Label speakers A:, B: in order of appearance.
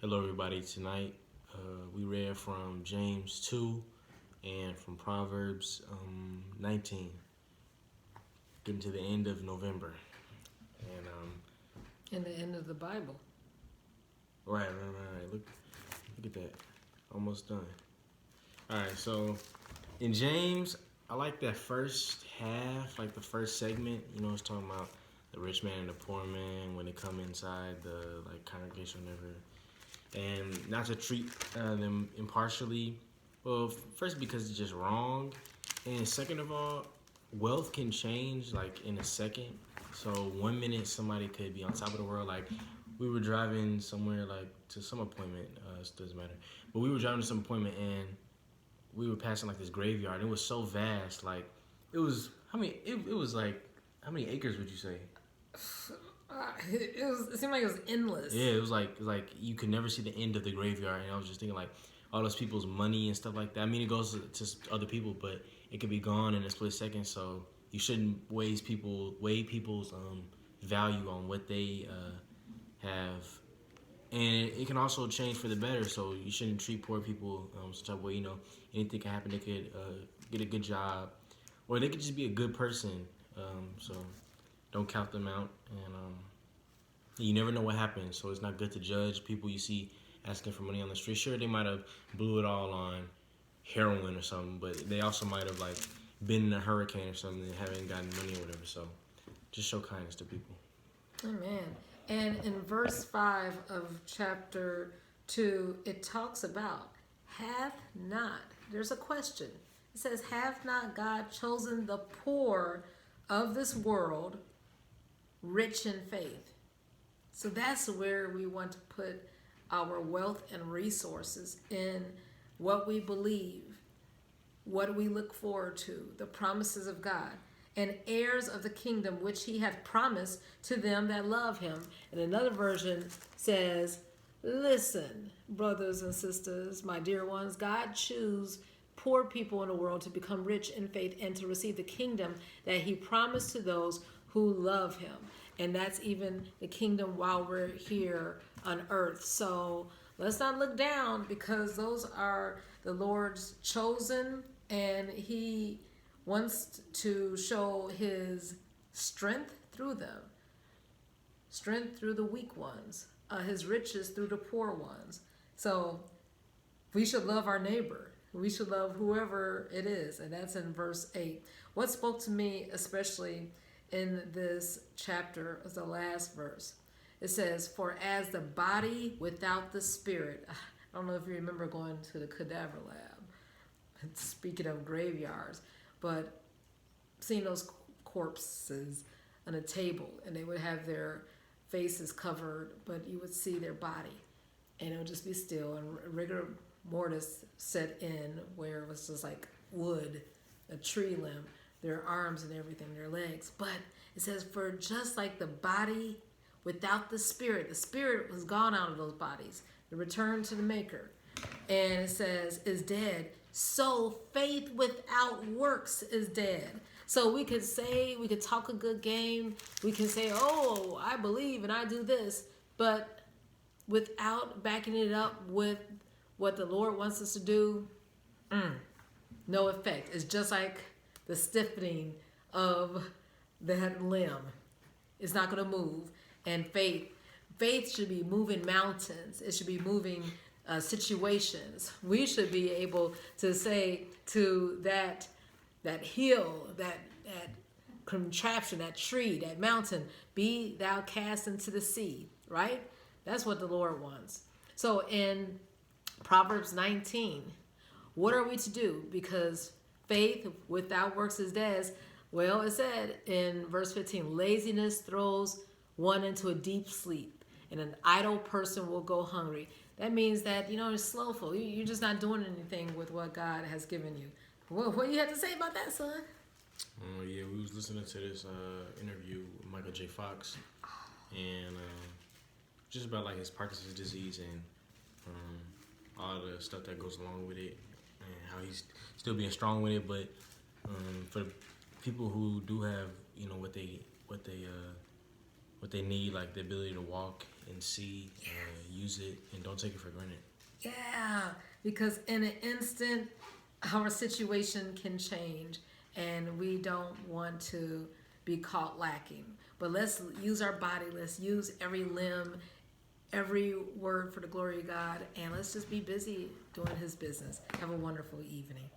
A: Hello, everybody. Tonight we read from James 2 and from Proverbs 19, getting to the end of November. And,
B: In the end of the Bible.
A: right. Look at that. Almost done. All right, so in James, I like that first half, like the first segment. It's talking about the rich man and the poor man when they come inside the congregation, or whatever, and not to treat them impartially. Well, first because it's just wrong, and second of all, wealth can change like in a second. So 1 minute somebody could be on top of the world. Like we were driving somewhere like to some appointment. It doesn't matter, but we were driving to some appointment and we were passing like this graveyard. It was so vast. Like it was how many? It was like how many acres would you say?
B: It seemed like it was endless.
A: Yeah, it was like you could never see the end of the graveyard, and I was just thinking like all those people's money and stuff like that. I mean, it goes to other people, but it could be gone in a split second. So you shouldn't weigh people's value on what they have, and it can also change for the better. So you shouldn't treat poor people some type of way. Anything can happen. They could get a good job, or they could just be a good person. So don't count them out, and you never know what happens, so it's not good to judge people you see asking for money on the street. Sure, they might have blew it all on heroin or something, but they also might have like been in a hurricane or something and haven't gotten money or whatever. So just show kindness to people.
B: Amen. And in verse 5 of chapter 2, it talks about, hath not, there's a question. It says, hath not God chosen the poor of this world rich in faith? So that's where we want to put our wealth and resources, in what we believe, what we look forward to, the promises of God, and heirs of the kingdom which he hath promised to them that love him. And another version says, listen, brothers and sisters, my dear ones, God choose poor people in the world to become rich in faith and to receive the kingdom that he promised to those who love him. And that's even the kingdom while we're here on earth. So let's not look down, because those are the Lord's chosen, and he wants to show his strength through them, strength through the weak ones, his riches through the poor ones. So we should love our neighbor. We should love whoever it is. And that's in verse 8. What spoke to me especially in this chapter was the last verse. It says, for as the body without the spirit. I don't know if you remember going to the cadaver lab, speaking of graveyards, but seeing those corpses on a table, and they would have their faces covered, but you would see their body, and it would just be still, and rigor mortis set in, where it was just like wood, a tree limb, their arms and everything, their legs. But it says, for just like the body without the spirit was gone out of those bodies, the return to the maker. And it says, is dead. So faith without works is dead. So we could talk a good game. We can say, oh, I believe and I do this. But without backing it up with what the Lord wants us to do, no effect. It's just like the stiffening of that limb. It's not going to move. And faith should be moving mountains. It should be moving situations. We should be able to say to that hill, that contraption, that tree, that mountain, be thou cast into the sea, right? That's what the Lord wants. So in Proverbs 19, what are we to do? Because faith without works is dead. Well, it said in verse 15, laziness throws one into a deep sleep, and an idle person will go hungry. That means that, it's slowful. You're just not doing anything with what God has given you. What do you have to say about that, son?
A: Yeah, we was listening to this interview with Michael J. Fox, and just about like his Parkinson's disease and all the stuff that goes along with it, and how he's still being strong with it. But for people who do have what they what they need, like the ability to walk and see, use it, and don't take it for granted.
B: Yeah, because in an instant, our situation can change, and we don't want to be caught lacking. But let's use our body, let's use every limb, every word for the glory of God, and let's just be busy doing His business. Have a wonderful evening.